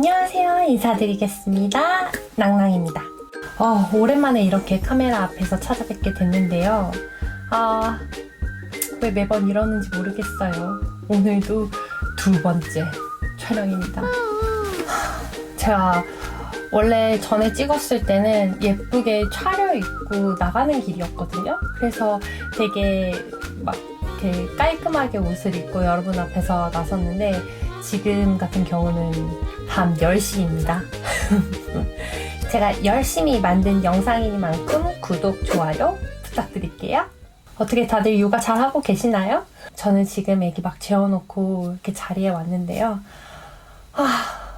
안녕하세요. 인사드리겠습니다. 낭낭입니다. 오랜만에 이렇게 카메라 앞에서 찾아뵙게 됐는데요. 왜 매번 이러는지 모르겠어요. 오늘도 두 번째 촬영입니다. 제가 원래 전에 찍었을 때는 예쁘게 차려입고 나가는 길이었거든요. 그래서 되게 막 이렇게 깔끔하게 옷을 입고 여러분 앞에서 나섰는데 지금 같은 경우는 밤 10시입니다. 제가 열심히 만든 영상이니만큼 구독, 좋아요 부탁드릴게요. 어떻게 다들 요가 잘하고 계시나요? 저는 지금 애기 막 재워놓고 이렇게 자리에 왔는데요.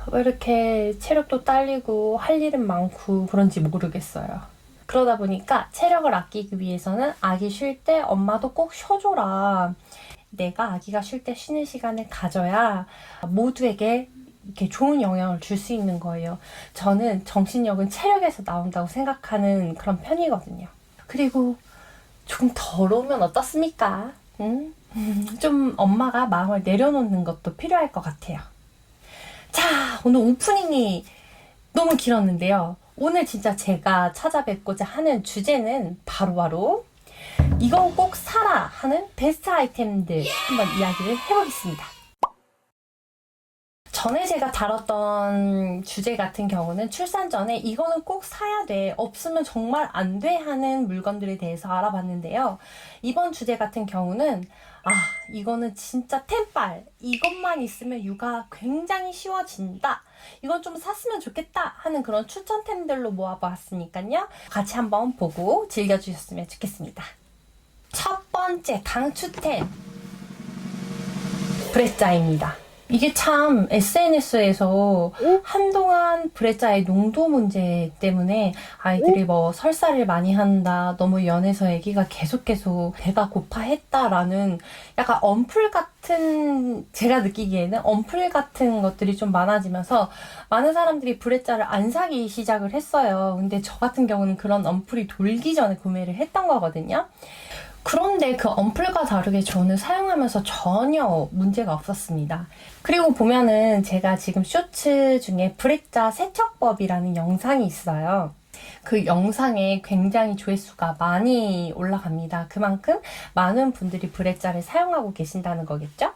왜 이렇게 체력도 딸리고 할 일은 많고 그런지 모르겠어요. 그러다 보니까 체력을 아끼기 위해서는 아기 쉴 때 엄마도 꼭 쉬어줘라. 내가 아기가 쉴 때 쉬는 시간을 가져야 모두에게 이렇게 좋은 영향을 줄 수 있는 거예요. 저는 정신력은 체력에서 나온다고 생각하는 그런 편이거든요. 그리고 조금 더러우면 어떻습니까? 응? 좀 엄마가 마음을 내려놓는 것도 필요할 것 같아요. 자, 오늘 오프닝이 너무 길었는데요. 오늘 진짜 제가 찾아뵙고자 하는 주제는 바로 이건 꼭 사라 하는 베스트 아이템들 한번 이야기를 해보겠습니다. 전에 제가 다뤘던 주제 같은 경우는 출산 전에 이거는 꼭 사야 돼, 없으면 정말 안 돼 하는 물건들에 대해서 알아봤는데요. 이번 주제 같은 경우는 이거는 진짜 템빨, 이것만 있으면 육아 굉장히 쉬워진다, 이건 좀 샀으면 좋겠다 하는 그런 추천템들로 모아보았으니까요. 같이 한번 보고 즐겨주셨으면 좋겠습니다. 첫 번째 강추템, 브레자입니다. 이게 참 SNS에서 한동안 브레자의 농도 문제 때문에 아이들이 뭐 설사를 많이 한다, 너무 연해서 아기가 계속 배가 고파했다라는 약간 언플 같은, 제가 느끼기에는 언플 같은 것들이 좀 많아지면서 많은 사람들이 브레자를 안 사기 시작을 했어요. 근데 저 같은 경우는 그런 언플이 돌기 전에 구매를 했던 거거든요. 그런데 그 언플과 다르게 저는 사용하면서 전혀 문제가 없었습니다. 그리고 보면은 제가 지금 쇼츠 중에 브레자 세척법이라는 영상이 있어요. 그 영상에 굉장히 조회수가 많이 올라갑니다. 그만큼 많은 분들이 브레자를 사용하고 계신다는 거겠죠?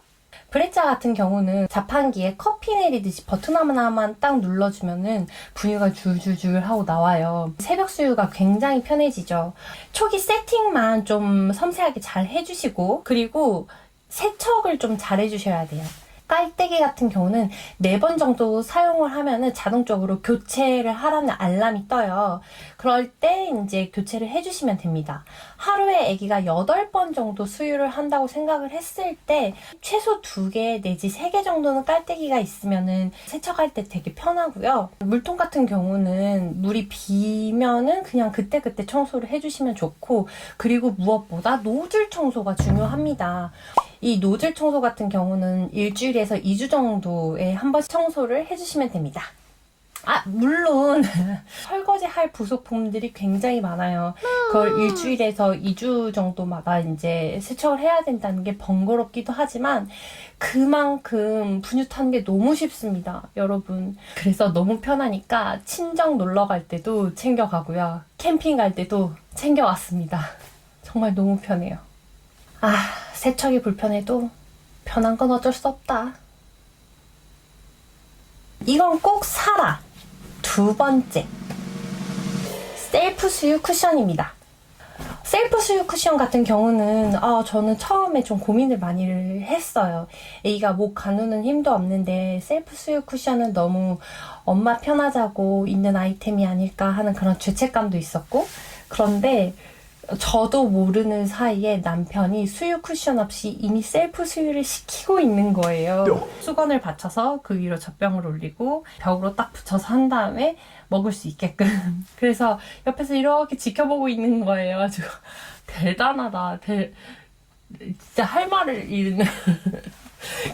브레자 같은 경우는 자판기에 커피 내리듯이 버튼 하나만 딱 눌러주면은 분유가 줄줄줄 하고 나와요. 새벽 수유가 굉장히 편해지죠. 초기 세팅만 좀 섬세하게 잘 해주시고, 그리고 세척을 좀 잘 해주셔야 돼요. 깔때기 같은 경우는 4번 정도 사용을 하면은 자동적으로 교체를 하라는 알람이 떠요. 그럴 때 이제 교체를 해주시면 됩니다. 하루에 아기가 8번 정도 수유를 한다고 생각을 했을 때 최소 2개 내지 3개 정도는 깔때기가 있으면은 세척할 때 되게 편하고요. 물통 같은 경우는 물이 비면은 그냥 그때그때 청소를 해주시면 좋고, 그리고 무엇보다 노즐 청소가 중요합니다. 이 노즐 청소 같은 경우는 일주일에서 2주 정도에 한 번씩 청소를 해주시면 됩니다. 물론 설거지 할 부속품들이 굉장히 많아요. 그걸 일주일에서 2주 정도마다 이제 세척을 해야 된다는 게 번거롭기도 하지만 그만큼 분유 타는 게 너무 쉽습니다, 여러분. 그래서 너무 편하니까 친정 놀러 갈 때도 챙겨가고요. 캠핑 갈 때도 챙겨왔습니다. 정말 너무 편해요. 세척이 불편해도 편한 건 어쩔 수 없다. 이건 꼭 사라. 두 번째, 셀프 수유 쿠션입니다. 셀프 수유 쿠션 같은 경우는 저는 처음에 좀 고민을 많이 했어요. 애기가 목 가누는 힘도 없는데 셀프 수유 쿠션은 너무 엄마 편하자고 있는 아이템이 아닐까 하는 그런 죄책감도 있었고, 그런데 저도 모르는 사이에 남편이 수유 쿠션 없이 이미 셀프 수유를 시키고 있는 거예요. 수건을 받쳐서 그 위로 젖병을 올리고 벽으로 딱 붙여서 한 다음에 먹을 수 있게끔. 그래서 옆에서 이렇게 지켜보고 있는 거예요. 아주 대단하다. 진짜 할 말을 잃는.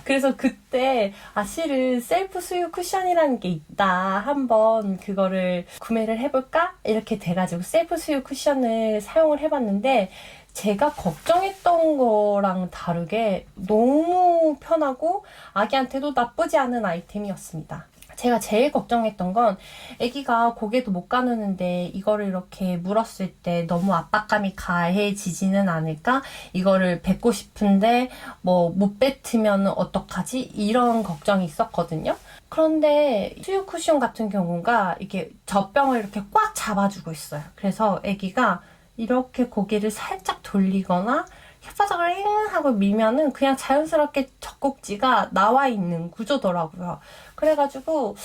그래서 그때 실은 셀프 수유 쿠션이라는 게 있다, 한번 그거를 구매를 해볼까? 이렇게 돼가지고 셀프 수유 쿠션을 사용을 해봤는데 제가 걱정했던 거랑 다르게 너무 편하고 아기한테도 나쁘지 않은 아이템이었습니다. 제가 제일 걱정했던 건 아기가 고개도 못 가누는데 이거를 이렇게 물었을 때 너무 압박감이 가해지지는 않을까? 이거를 뱉고 싶은데 뭐 못 뱉으면 어떡하지? 이런 걱정이 있었거든요. 그런데 수유 쿠션 같은 경우가 이렇게 젖병을 이렇게 꽉 잡아주고 있어요. 그래서 아기가 이렇게 고개를 살짝 돌리거나 혓바닥을 잉 하고 밀면은 그냥 자연스럽게 젖꼭지가 나와 있는 구조더라고요. 그래가지고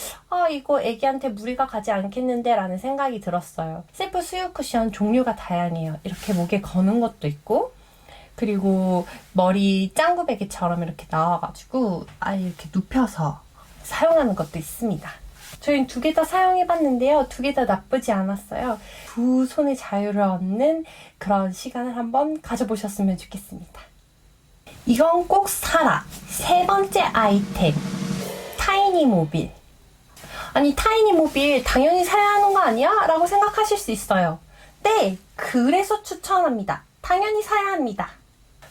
이거 애기한테 무리가 가지 않겠는데 라는 생각이 들었어요. 셀프 수유 쿠션 종류가 다양해요. 이렇게 목에 거는 것도 있고, 그리고 머리 짱구베개처럼 이렇게 나와가지고 이렇게 눕혀서 사용하는 것도 있습니다. 저희는 2개 다 사용해봤는데요. 2개 다 나쁘지 않았어요. 두 손의 자유를 얻는 그런 시간을 한번 가져보셨으면 좋겠습니다. 이건 꼭 사라. 3번째 아이템. 타이니모빌. 아니, 타이니모빌 당연히 사야 하는 거 아니야? 라고 생각하실 수 있어요. 네, 그래서 추천합니다. 당연히 사야 합니다.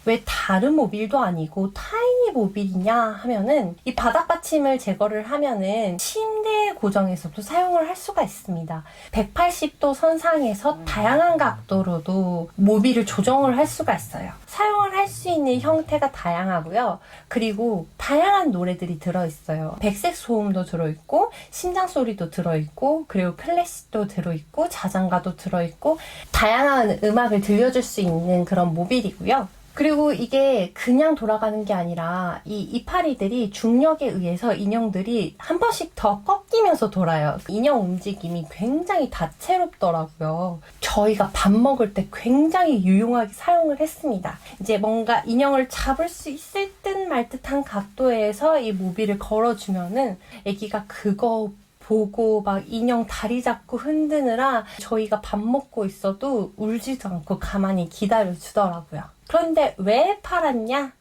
왜 다른 모빌도 아니고 타이니 모빌이냐 하면은 이 바닥 받침을 제거를 하면은 침대 고정에서도 사용을 할 수가 있습니다. 180도 선상에서 다양한 각도로도 모빌을 조정을 할 수가 있어요. 사용을 할 수 있는 형태가 다양하고요. 그리고 다양한 노래들이 들어있어요. 백색 소음도 들어있고 심장 소리도 들어있고 그리고 클래식도 들어있고 자장가도 들어있고 다양한 음악을 들려줄 수 있는 그런 모빌이고요. 그리고 이게 그냥 돌아가는 게 아니라 이 이파리들이 중력에 의해서 인형들이 한 번씩 더 꺾이면서 돌아요. 인형 움직임이 굉장히 다채롭더라고요. 저희가 밥 먹을 때 굉장히 유용하게 사용을 했습니다. 이제 뭔가 인형을 잡을 수 있을 듯 말 듯한 각도에서 이 모빌을 걸어주면은 아기가 그거 보고 막 인형 다리 잡고 흔드느라 저희가 밥 먹고 있어도 울지도 않고 가만히 기다려주더라고요. 그런데 왜 팔았냐?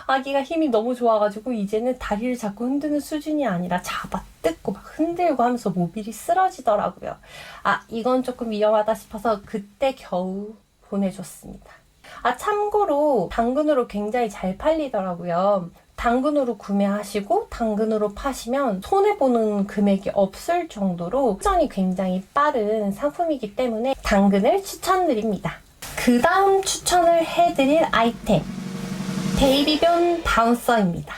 아기가 힘이 너무 좋아가지고 이제는 다리를 잡고 흔드는 수준이 아니라 잡아 뜯고 막 흔들고 하면서 모빌이 쓰러지더라고요. 이건 조금 위험하다 싶어서 그때 겨우 보내줬습니다. 참고로 당근으로 굉장히 잘 팔리더라고요. 당근으로 구매하시고 당근으로 파시면 손해보는 금액이 없을 정도로 회전이 굉장히 빠른 상품이기 때문에 당근을 추천드립니다. 그 다음 추천을 해드릴 아이템, 베이비변 바운서입니다.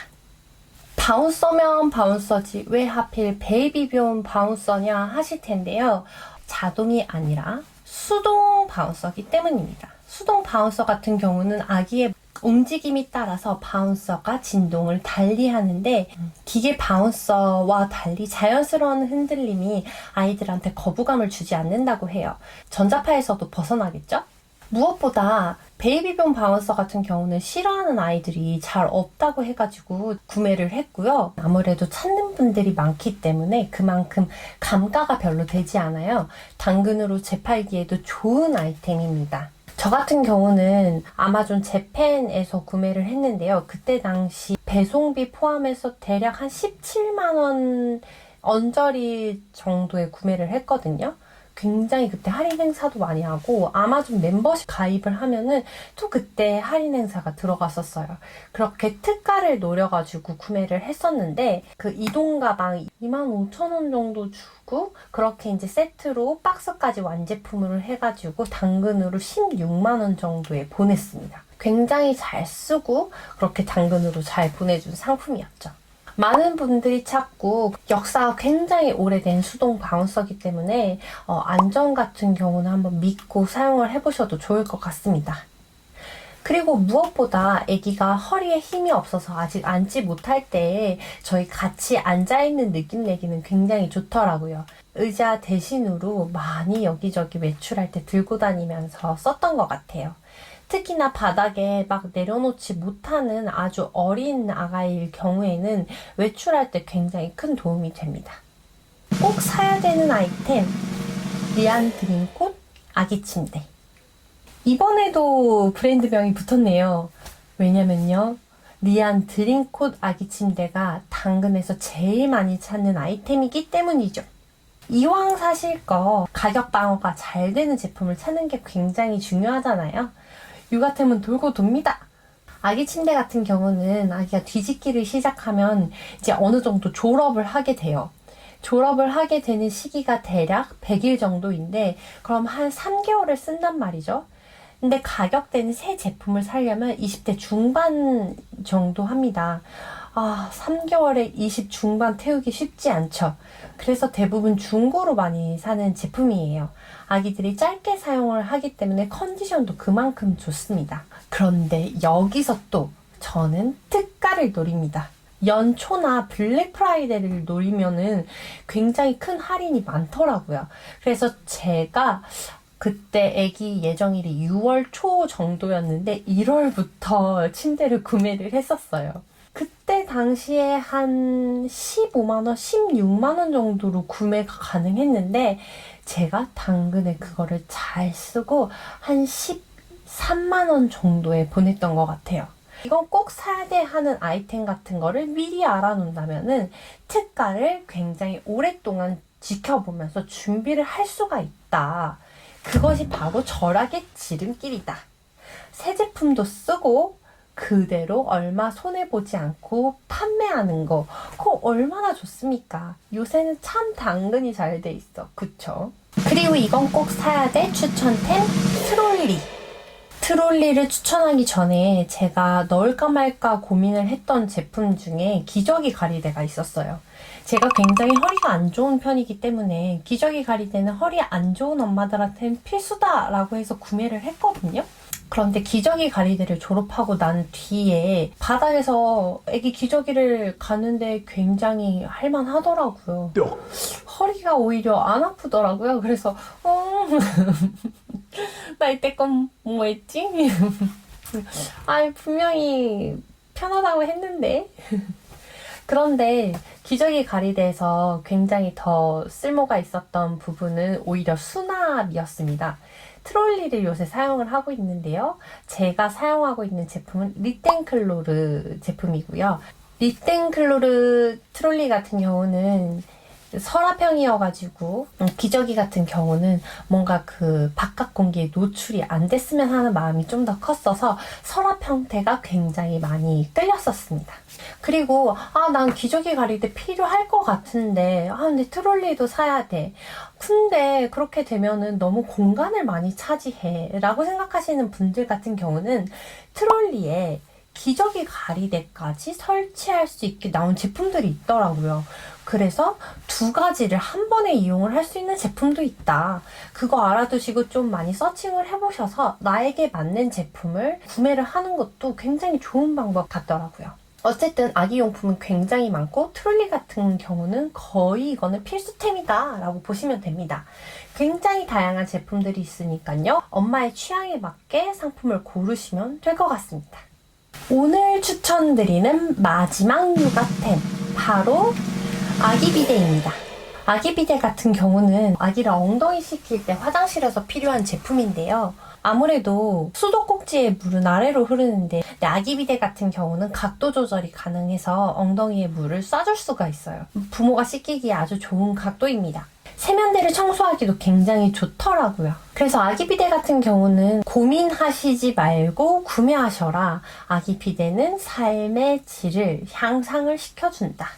바운서면 바운서지 왜 하필 베이비변 바운서냐 하실 텐데요. 자동이 아니라 수동 바운서기 때문입니다. 수동 바운서 같은 경우는 아기의 움직임이 따라서 바운서가 진동을 달리 하는데 기계 바운서와 달리 자연스러운 흔들림이 아이들한테 거부감을 주지 않는다고 해요. 전자파에서도 벗어나겠죠? 무엇보다 베이비변 바운서 같은 경우는 싫어하는 아이들이 잘 없다고 해가지고 구매를 했고요. 아무래도 찾는 분들이 많기 때문에 그만큼 감가가 별로 되지 않아요. 당근으로 재팔기에도 좋은 아이템입니다. 저 같은 경우는 아마존 재팬에서 구매를 했는데요. 그때 당시 배송비 포함해서 대략 한 17만 원 언저리 정도에 구매를 했거든요. 굉장히 그때 할인 행사도 많이 하고 아마존 멤버십 가입을 하면은 또 그때 할인 행사가 들어갔었어요. 그렇게 특가를 노려가지고 구매를 했었는데 그 이동 가방 25,000원 정도 주고 그렇게 이제 세트로 박스까지 완제품으로 해가지고 당근으로 16만 원 정도에 보냈습니다. 굉장히 잘 쓰고 그렇게 당근으로 잘 보내준 상품이었죠. 많은 분들이 찾고 역사가 굉장히 오래된 수동 바운서기 때문에 안전 같은 경우는 한번 믿고 사용을 해보셔도 좋을 것 같습니다. 그리고 무엇보다 아기가 허리에 힘이 없어서 아직 앉지 못할 때 저희 같이 앉아있는 느낌 내기는 굉장히 좋더라고요. 의자 대신으로 많이 여기저기 외출할 때 들고 다니면서 썼던 것 같아요. 특히나 바닥에 막 내려놓지 못하는 아주 어린 아가일 경우에는 외출할 때 굉장히 큰 도움이 됩니다. 꼭 사야 되는 아이템, 리안 드림콧 아기 침대. 이번에도 브랜드명이 붙었네요. 왜냐면요, 리안 드림콧 아기 침대가 당근에서 제일 많이 찾는 아이템이기 때문이죠. 이왕 사실 거 가격 방어가 잘 되는 제품을 찾는 게 굉장히 중요하잖아요. 육아템은 돌고 돕니다. 아기 침대 같은 경우는 아기가 뒤집기를 시작하면 이제 어느 정도 졸업을 하게 돼요. 졸업을 하게 되는 시기가 대략 100일 정도인데 그럼 한 3개월을 쓴단 말이죠. 근데 가격대는 새 제품을 사려면 20대 중반 정도 합니다. 3개월에 20 중반 태우기 쉽지 않죠. 그래서 대부분 중고로 많이 사는 제품이에요. 아기들이 짧게 사용을 하기 때문에 컨디션도 그만큼 좋습니다. 그런데 여기서 또 저는 특가를 노립니다. 연초나 블랙 프라이데이를 노리면은 굉장히 큰 할인이 많더라고요. 그래서 제가 그때 아기 예정일이 6월 초 정도였는데 1월부터 침대를 구매를 했었어요. 그때 당시에 한 15만원, 16만원 정도로 구매가 가능했는데 제가 당근에 그거를 잘 쓰고 한 13만원 정도에 보냈던 것 같아요. 이건 꼭 사야 돼 하는 아이템 같은 거를 미리 알아놓는다면은 특가를 굉장히 오랫동안 지켜보면서 준비를 할 수가 있다. 그것이 바로 절약의 지름길이다. 새 제품도 쓰고 그대로 얼마 손해보지 않고 판매하는 거 그거 얼마나 좋습니까? 요새는 참 당근이 잘 돼 있어. 그쵸? 그리고 이건 꼭 사야 돼 추천템 트롤리. 트롤리를 추천하기 전에 제가 넣을까 말까 고민을 했던 제품 중에 기저귀 가리대가 있었어요. 제가 굉장히 허리가 안 좋은 편이기 때문에 기저귀 가리대는 허리 안 좋은 엄마들한테는 필수다라고 해서 구매를 했거든요. 그런데 기저귀 가리대를 졸업하고 난 뒤에 바닥에서 애기 기저귀를 가는데 굉장히 할만하더라고요. 허리가 오히려 안 아프더라고요. 그래서 나 이때껏 뭐 했지? 분명히 편하다고 했는데. 그런데 기저귀 가리대에서 굉장히 더 쓸모가 있었던 부분은 오히려 수납이었습니다. 트롤리를 요새 사용을 하고 있는데요. 제가 사용하고 있는 제품은 리땡클로르 제품이고요. 리땡클로르 트롤리 같은 경우는 서랍형이어가지고 기저귀 같은 경우는 뭔가 그 바깥 공기에 노출이 안 됐으면 하는 마음이 좀 더 컸어서 서랍 형태가 굉장히 많이 끌렸었습니다. 그리고 난 기저귀 가리대 필요할 것 같은데 근데 트롤리도 사야 돼. 근데 그렇게 되면은 너무 공간을 많이 차지해 라고 생각하시는 분들 같은 경우는 트롤리에 기저귀 가리대까지 설치할 수 있게 나온 제품들이 있더라고요. 그래서 두 가지를 한 번에 이용을 할 수 있는 제품도 있다. 그거 알아두시고 좀 많이 서칭을 해보셔서 나에게 맞는 제품을 구매를 하는 것도 굉장히 좋은 방법 같더라고요. 어쨌든 아기용품은 굉장히 많고 트롤리 같은 경우는 거의 이거는 필수템이다 라고 보시면 됩니다. 굉장히 다양한 제품들이 있으니까요. 엄마의 취향에 맞게 상품을 고르시면 될 것 같습니다. 오늘 추천드리는 마지막 육아템 바로 아기 비데입니다. 아기 비데 같은 경우는 아기를 엉덩이 씻길 때 화장실에서 필요한 제품인데요. 아무래도 수도꼭지의 물은 아래로 흐르는데 아기 비데 같은 경우는 각도 조절이 가능해서 엉덩이에 물을 쏴줄 수가 있어요. 부모가 씻기기에 아주 좋은 각도입니다. 세면대를 청소하기도 굉장히 좋더라고요. 그래서 아기 비데 같은 경우는 고민하시지 말고 구매하셔라. 아기 비데는 삶의 질을 향상을 시켜준다.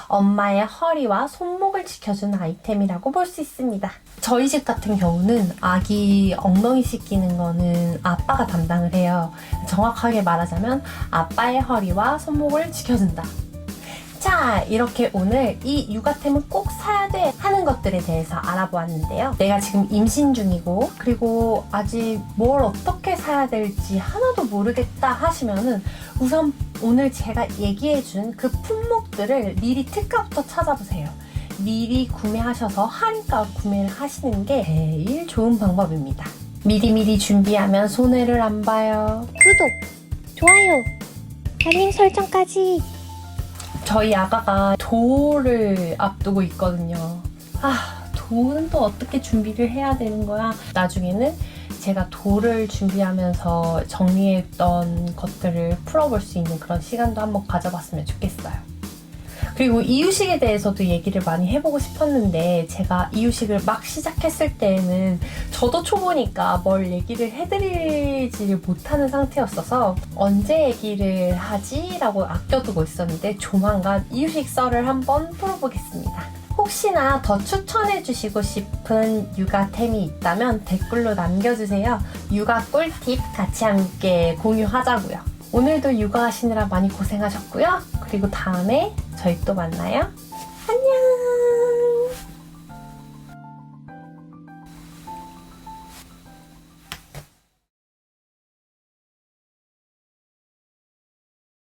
엄마의 허리와 손목을 지켜주는 아이템이라고 볼 수 있습니다. 저희 집 같은 경우는 아기 엉덩이 씻기는 거는 아빠가 담당을 해요. 정확하게 말하자면 아빠의 허리와 손목을 지켜준다. 자, 이렇게 오늘 이 육아템은 꼭 사야 돼 하는 것들에 대해서 알아보았는데요. 내가 지금 임신 중이고 그리고 아직 뭘 어떻게 사야 될지 하나도 모르겠다 하시면은 우선 오늘 제가 얘기해준 그 품목들을 미리 특가부터 찾아보세요. 미리 구매하셔서 할인가 구매를 하시는 게 제일 좋은 방법입니다. 미리미리 준비하면 손해를 안 봐요. 구독, 좋아요, 알림 설정까지. 저희 아가가 도를 앞두고 있거든요. 도는 또 어떻게 준비를 해야 되는 거야? 나중에는 제가 도를 준비하면서 정리했던 것들을 풀어볼 수 있는 그런 시간도 한번 가져봤으면 좋겠어요. 그리고 이유식에 대해서도 얘기를 많이 해보고 싶었는데 제가 이유식을 막 시작했을 때에는 저도 초보니까 뭘 얘기를 해드리지를 못하는 상태였어서 언제 얘기를 하지? 라고 아껴두고 있었는데 조만간 이유식 썰을 한번 풀어보겠습니다. 혹시나 더 추천해주시고 싶은 육아템이 있다면 댓글로 남겨주세요. 육아 꿀팁 같이 함께 공유하자고요. 오늘도 육아하시느라 많이 고생하셨고요. 그리고 다음에 저희 또 만나요. 안녕!